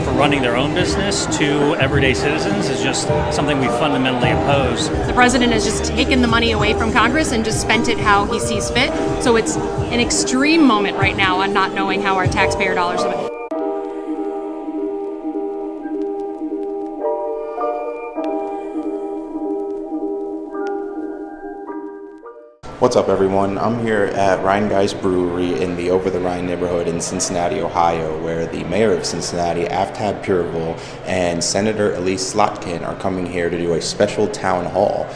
for running their own business to everyday citizens is just something we fundamentally oppose. The president has just taken the money away from Congress and just spent it how he sees fit. So it's an extreme moment right now on not knowing how our taxpayer dollars are. What's up, everyone? I'm here at Rhinegeist Brewery in the Over The Rhine neighborhood in Cincinnati, Ohio, where the mayor of Cincinnati, Aftab Pureval, and Senator Elissa Slotkin are coming here to do a special town hall.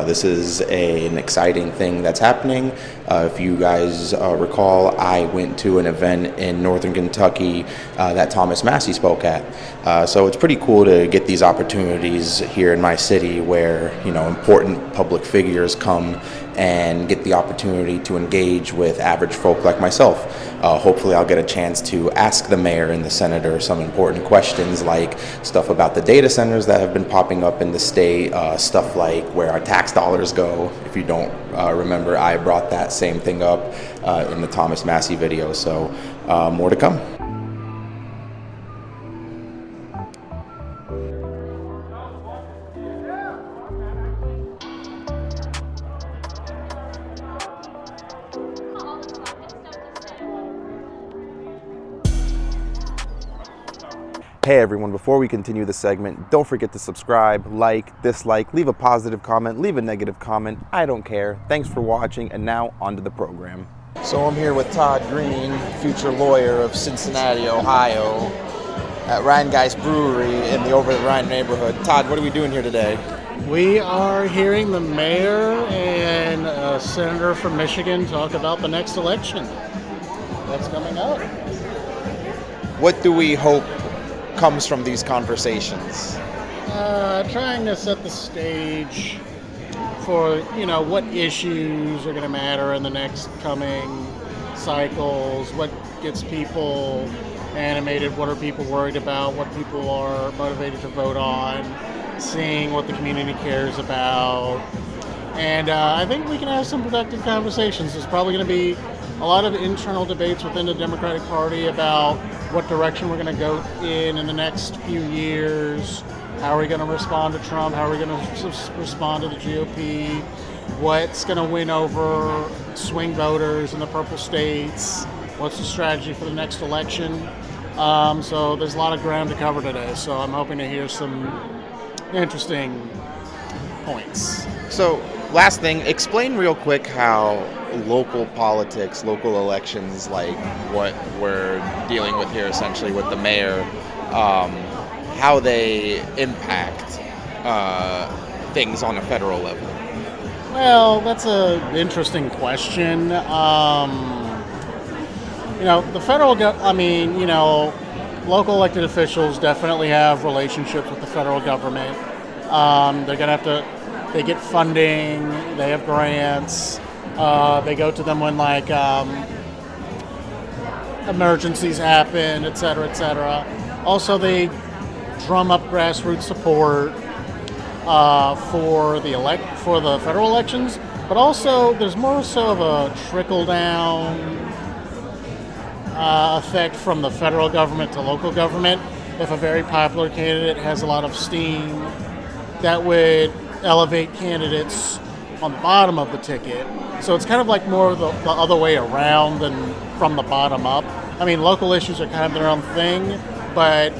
This is an exciting thing that's happening. If you guys recall, I went to an event in Northern Kentucky that Thomas Massie spoke at. So it's pretty cool to get these opportunities here in my city where, important public figures come and get the opportunity to engage with average folk like myself. Hopefully I'll get a chance to ask the mayor and the senator some important questions, like stuff about the data centers that have been popping up in the state, stuff like where our tax dollars go. If you don't remember, I brought that same thing up in the Thomas Massie video, so more to come. Hey everyone, before we continue the segment, don't forget to subscribe, like, dislike, leave a positive comment, leave a negative comment. I don't care. Thanks for watching, and now on to the program. So I'm here with Todd Green, future lawyer of Cincinnati, Ohio, at Rhinegeist Brewery in the Over the Rhine neighborhood. Todd, what are we doing here today? We are hearing the mayor and a senator from Michigan talk about the next election that's coming up. What do we hope comes from these conversations? Trying to set the stage for, what issues are going to matter in the next coming cycles, what gets people animated, what are people worried about, what people are motivated to vote on, seeing what the community cares about. And I think we can have some productive conversations. There's probably going to be a lot of internal debates within the Democratic Party about what direction we're going to go in the next few years. How are we going to respond to Trump? How are we going to respond to the GOP? What's going to win over swing voters in the purple states? What's the strategy for the next election? So there's a lot of ground to cover today. So I'm hoping to hear some interesting points. So last thing, explain real quick how local politics, local elections, like what we're dealing with here essentially with the mayor, how they impact things on a federal level. Well, that's an interesting question. The federal, local elected officials definitely have relationships with the federal government. They're going to have to, they get funding, they have grants. They go to them when emergencies happen, et cetera, et cetera. Also, they drum up grassroots support for the federal elections, but also there's more so of a trickle down effect from the federal government to local government. If a very popular candidate has a lot of steam, that would elevate candidates on the bottom of the ticket. So it's kind of like more the other way around than from the bottom up. I mean, local issues are kind of their own thing, but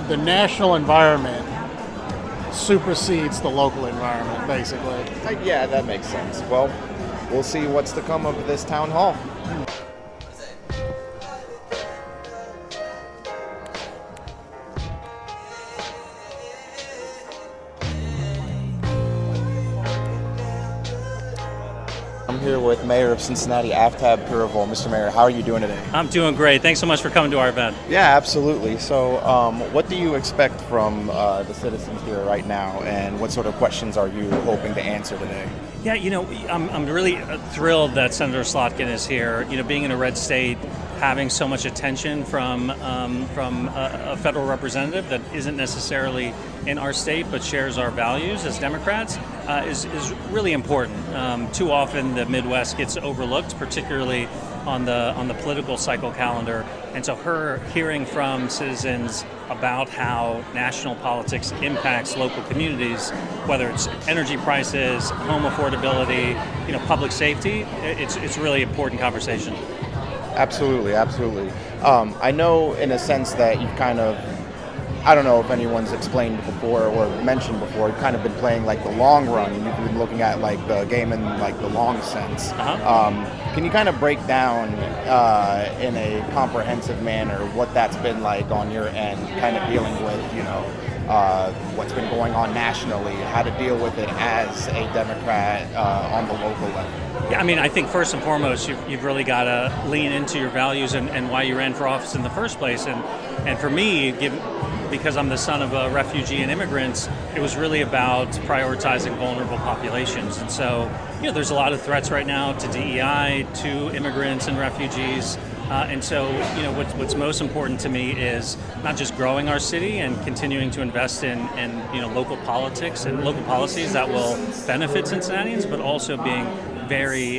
the national environment supersedes the local environment, basically. Yeah, that makes sense. Well, we'll see what's to come of this town hall. I'm here with Mayor of Cincinnati, Aftab Pureval. Mr. Mayor, how are you doing today? I'm doing great. Thanks so much for coming to our event. Yeah, absolutely. So what do you expect from the citizens here right now, and what sort of questions are you hoping to answer today? Yeah, I'm really thrilled that Senator Slotkin is here. Being in a red state, having so much attention from a federal representative that isn't necessarily in our state but shares our values as Democrats is really important. Too often the Midwest gets overlooked, particularly on the political cycle calendar. And so her hearing from citizens about how national politics impacts local communities, whether it's energy prices, home affordability, public safety, it's really important conversation. Absolutely. I know in a sense that you've kind of, I don't know if anyone's explained before or mentioned before, you've kind of been playing like the long run, and you've been looking at like the game in like the long sense. Can you kind of break down in a comprehensive manner what that's been like on your end, kind of dealing with, what's been going on nationally, how to deal with it as a Democrat on the local level? Yeah, I think first and foremost, you've really got to lean into your values and why you ran for office in the first place. And for me, because I'm the son of a refugee and immigrants, it was really about prioritizing vulnerable populations. And so, there's a lot of threats right now to DEI, to immigrants and refugees. And so, what's most important to me is not just growing our city and continuing to invest in local politics and local policies that will benefit Cincinnatians, but also being very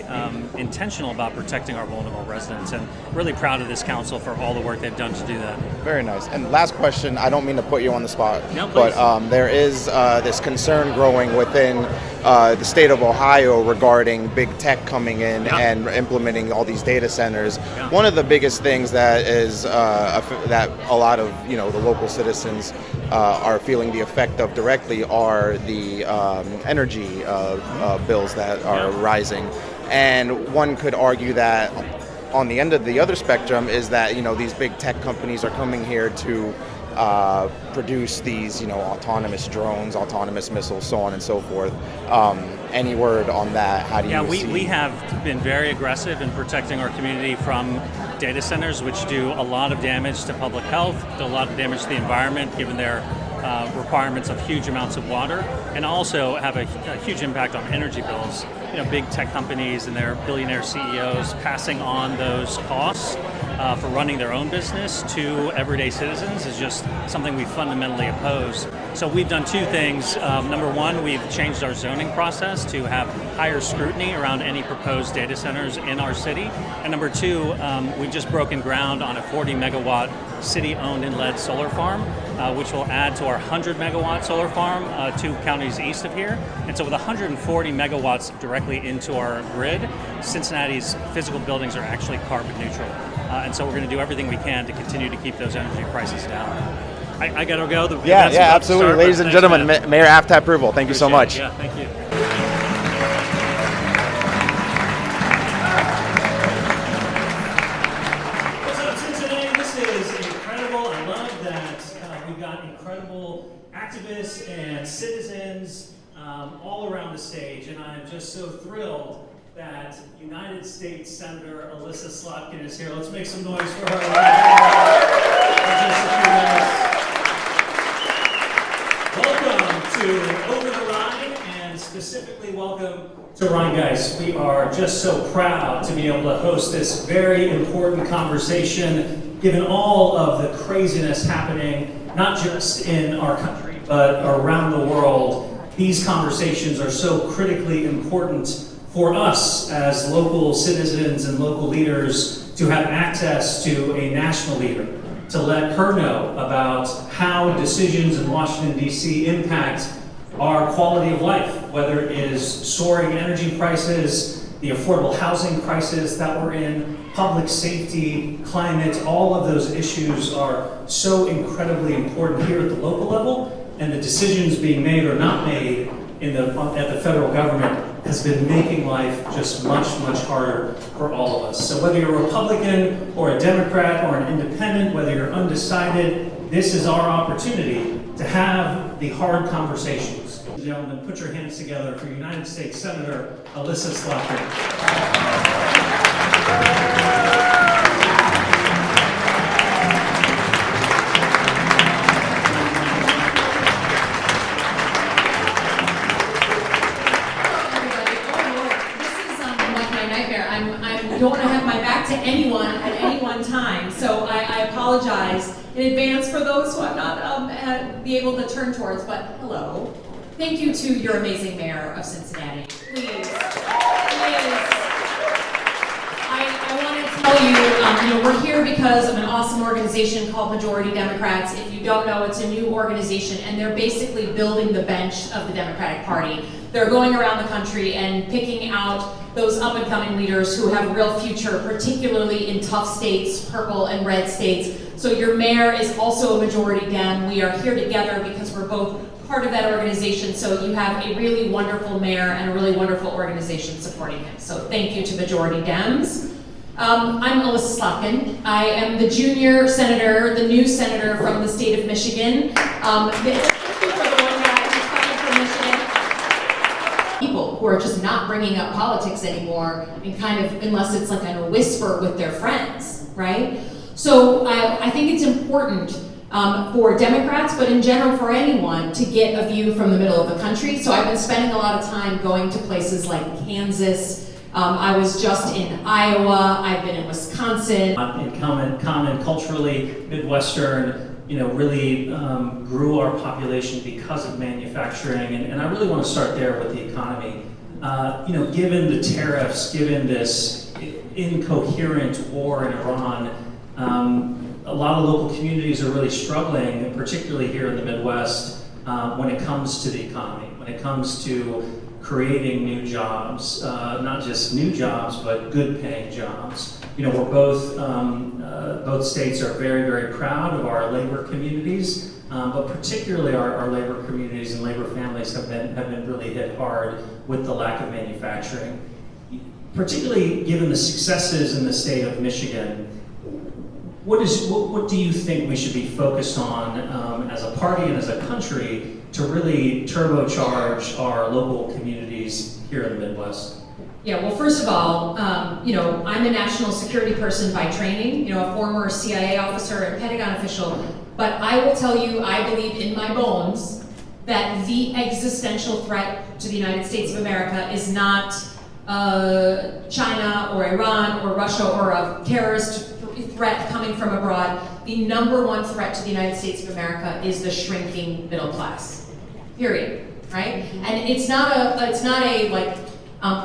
intentional about protecting our vulnerable residents, and really proud of this council for all the work they've done to do that. Very nice. And last question, I don't mean to put you on the spot, no, but there is this concern growing within the state of Ohio regarding big tech coming in and implementing all these data centers. One of the biggest things that is that a lot of the local citizens are feeling the effect of directly are the energy bills that are rising. And one could argue that on the end of the other spectrum is that these big tech companies are coming here to produce these autonomous drones, autonomous missiles, so on and so forth. Any word on that? How do you see? We have been very aggressive in protecting our community from data centers, which do a lot of damage to public health, do a lot of damage to the environment, given their requirements of huge amounts of water, and also have a huge impact on energy bills. Big tech companies and their billionaire CEOs passing on those costs for running their own business to everyday citizens is just something we fundamentally oppose. So we've done two things. Number one, we've changed our zoning process to have higher scrutiny around any proposed data centers in our city. And number two, we've just broken ground on a 40 megawatt city-owned and led solar farm, which will add to our 100 megawatt solar farm 2 counties east of here. And so with 140 megawatts directly into our grid, Cincinnati's physical buildings are actually carbon neutral. And so we're going to do everything we can to continue to keep those energy prices down. I got to go. Yeah, absolutely. Start, ladies and gentlemen, Mayor Aftab Pureval, thank you so much. Yeah, thank you. What's up, Cincinnati? This is incredible. I love that we've got incredible activists and citizens all around the stage, and I'm just so thrilled that United States Senator Elissa Slotkin is here. Let's make some noise for her. For just a few minutes. Welcome to Over The Rhine, and specifically welcome to Rhinegeist. We are just so proud to be able to host this very important conversation, given all of the craziness happening, not just in our country, but around the world. These conversations are so critically important for us as local citizens and local leaders to have access to a national leader, to let her know about how decisions in Washington, D.C. impact our quality of life, whether it is soaring energy prices, the affordable housing crisis that we're in, public safety, climate. All of those issues are so incredibly important here at the local level, and the decisions being made or not made at the federal government has been making life just much, much harder for all of us. So whether you're a Republican or a Democrat or an independent, whether you're undecided, this is our opportunity to have the hard conversations. Ladies and gentlemen, put your hands together for United States Senator Elissa Slotkin. Don't want to have my back to anyone at any one time, so I apologize in advance for those who I'm not be able to turn towards, but hello. Thank you to your amazing mayor of Cincinnati. Please. I want to tell you, we're here because of an awesome organization called Majority Democrats. If you don't know, it's a new organization, and they're basically building the bench of the Democratic Party. They're going around the country and picking out those up-and-coming leaders who have a real future, particularly in tough states, purple and red states. So your mayor is also a Majority Dem. We are here together because we're both part of that organization. So you have a really wonderful mayor and a really wonderful organization supporting him. So thank you to Majority Dems. I'm Elissa Slotkin. I am the junior senator, the new senator from the state of Michigan. People who are just not bringing up politics anymore, and kind of, unless it's like a whisper with their friends, right? So I think it's important for Democrats, but in general for anyone, to get a view from the middle of the country. So I've been spending a lot of time going to places like Kansas. I was just in Iowa. I've been in Wisconsin. In common culturally, Midwestern, really grew our population because of manufacturing, and I really want to start there with the economy. Given the tariffs, given this incoherent war in Iran, a lot of local communities are really struggling, particularly here in the Midwest, when it comes to the economy, when it comes to creating new jobs, not just new jobs, but good paying jobs. We're both states are very, very proud of our labor communities, but particularly our labor communities and labor families have been really hit hard with the lack of manufacturing. Particularly given the successes in the state of Michigan, what do you think we should be focused on as a party and as a country to really turbocharge our local communities here in the Midwest? Yeah, well, first of all, I'm a national security person by training, a former CIA officer and Pentagon official, but I will tell you, I believe in my bones that the existential threat to the United States of America is not China or Iran or Russia or a terrorist threat coming from abroad. The number one threat to the United States of America is the shrinking middle class, period, right? And it's not a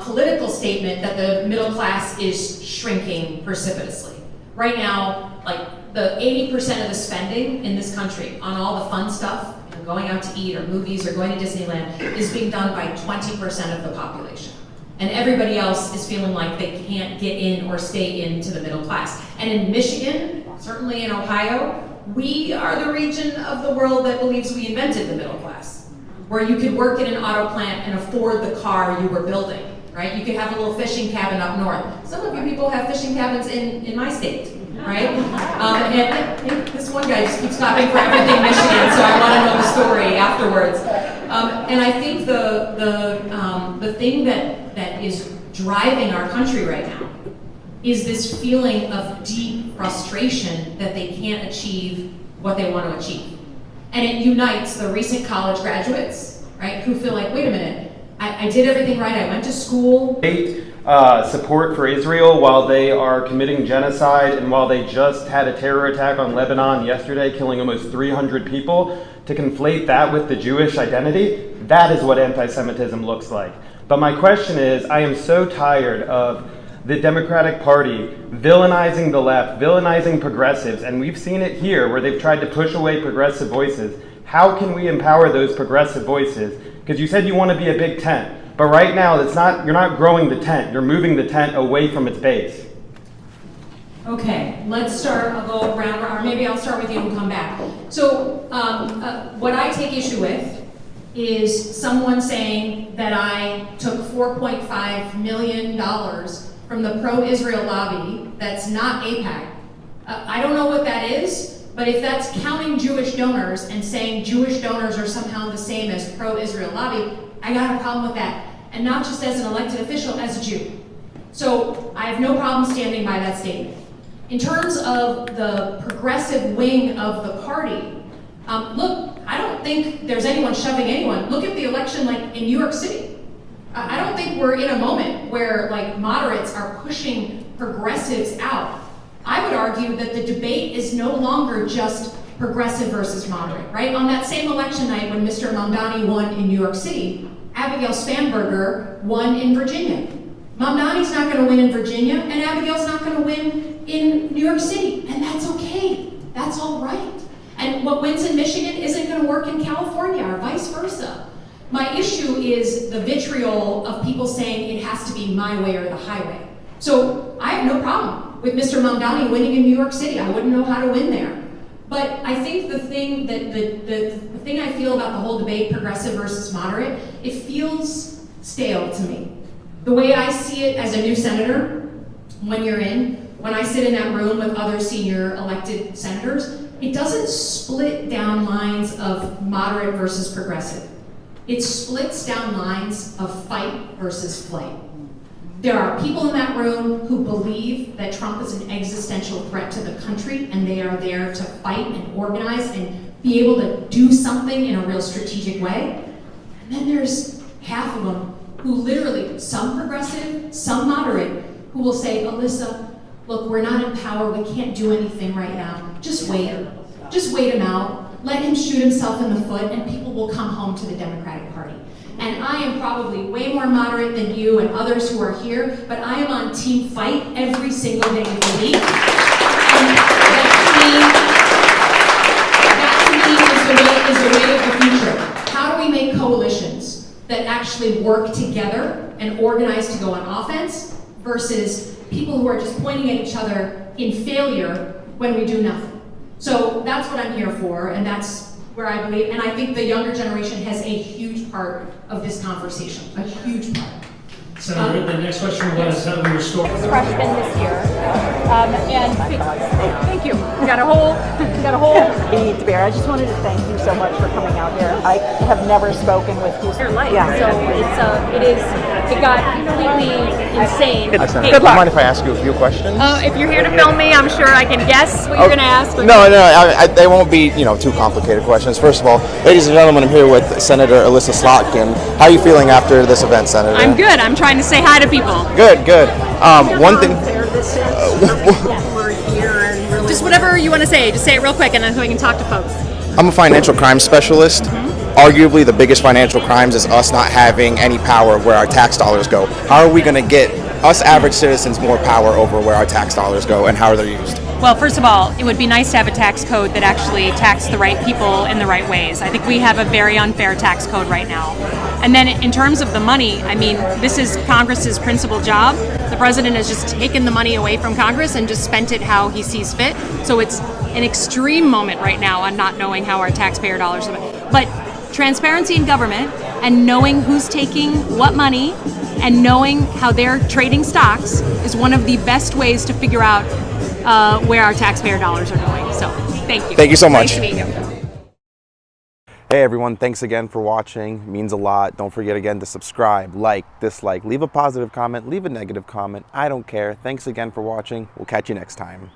political statement that the middle class is shrinking precipitously. Right now, the 80% of the spending in this country on all the fun stuff, going out to eat or movies or going to Disneyland, is being done by 20% of the population. And everybody else is feeling like they can't get in or stay into the middle class. And in Michigan, certainly in Ohio, we are the region of the world that believes we invented the middle class, where you could work in an auto plant and afford the car you were building, right? You could have a little fishing cabin up north. Some of you people have fishing cabins in my state, right? And this one guy just keeps stopping for everything Michigan, so I want to know the story afterwards. And I think the thing that is driving our country right now is this feeling of deep frustration that they can't achieve what they want to achieve. And it unites the recent college graduates, right, who feel like, wait a minute, I did everything right, I went to school. Support for Israel while they are committing genocide and while they just had a terror attack on Lebanon yesterday, killing almost 300 people, to conflate that with the Jewish identity, that is what anti-Semitism looks like. But my question is, I am so tired of the Democratic Party villainizing the left, villainizing progressives, and we've seen it here where they've tried to push away progressive voices. How can we empower those progressive voices? Because you said you want to be a big tent, but right now you're not growing the tent, you're moving the tent away from its base. Okay, let's start, I'll go around, or maybe I'll start with you and come back. So what I take issue with is someone saying that I took $4.5 million from the pro-Israel lobby that's not AIPAC. I don't know what that is, but if that's counting Jewish donors and saying Jewish donors are somehow the same as pro-Israel lobby, I got a problem with that. And not just as an elected official, as a Jew. So I have no problem standing by that statement. In terms of the progressive wing of the party, look, I don't think there's anyone shoving anyone. Look at the election in New York City. I don't think we're in a moment where moderates are pushing progressives out. I would argue that the debate is no longer just progressive versus moderate, right? On that same election night when Mr. Mamdani won in New York City, Abigail Spanberger won in Virginia. Mamdani's not going to win in Virginia, and Abigail's not going to win in New York City, and that's okay. That's all right. And what wins in Michigan isn't going to work in California, or vice versa. My issue is the vitriol of people saying it has to be my way or the highway. So I have no problem with Mr. Mamdani winning in New York City. I wouldn't know how to win there. But I think the thing that the thing I feel about the whole debate, progressive versus moderate, it feels stale to me. The way I see it as a new senator, when I sit in that room with other senior elected senators, it doesn't split down lines of moderate versus progressive. It splits down lines of fight versus flight. There are people in that room who believe that Trump is an existential threat to the country, and they are there to fight and organize and be able to do something in a real strategic way. And then there's half of them who literally, some progressive, some moderate, who will say, Elissa, look, we're not in power, we can't do anything right now. Just wait him out. Let him shoot himself in the foot, and people will come home to the Democratic Party. And I am probably way more moderate than you and others who are here, but I am on team fight every single day of the week. And that to me is the way of the future. How do we make coalitions that actually work together and organize to go on offense versus people who are just pointing at each other in failure when we do nothing? So that's what I'm here for, and that's where I believe, and I think the younger generation has a huge part of this conversation, a huge part. Senator, the next question was, how do we restore? Freshman this year, and thank you. We got a whole need to bear. I just wanted to thank you so much for coming out here. I have never spoken with Houston. Yeah. So it got completely insane. Hey, good luck. Mind if I ask you a few questions? If you're here to film me, I'm sure I can guess what you're going to ask. No, they won't be too complicated questions. First of all, ladies and gentlemen, I'm here with Senator Elissa Slotkin. How are you feeling after this event, Senator? I'm good. I'm trying to say hi to people. Good. One thing. Just whatever you want to say. Just say it real quick, and then so we can talk to folks. I'm a financial crime specialist. Arguably, the biggest financial crimes is us not having any power where our tax dollars go. How are we going to get us average citizens more power over where our tax dollars go and how they're used? Well, first of all, it would be nice to have a tax code that actually taxed the right people in the right ways. I think we have a very unfair tax code right now. And then in terms of the money, I mean, this is Congress's principal job. The president has just taken the money away from Congress and just spent it how he sees fit. So it's an extreme moment right now on not knowing how our taxpayer dollars are. But transparency in government and knowing who's taking what money and knowing how they're trading stocks is one of the best ways to figure out where our taxpayer dollars are going. So thank you. Thank you so much. Nice to meet you. Hey everyone, thanks again for watching. It means a lot. Don't forget again to subscribe, like, dislike, leave a positive comment, leave a negative comment. I don't care. Thanks again for watching. We'll catch you next time.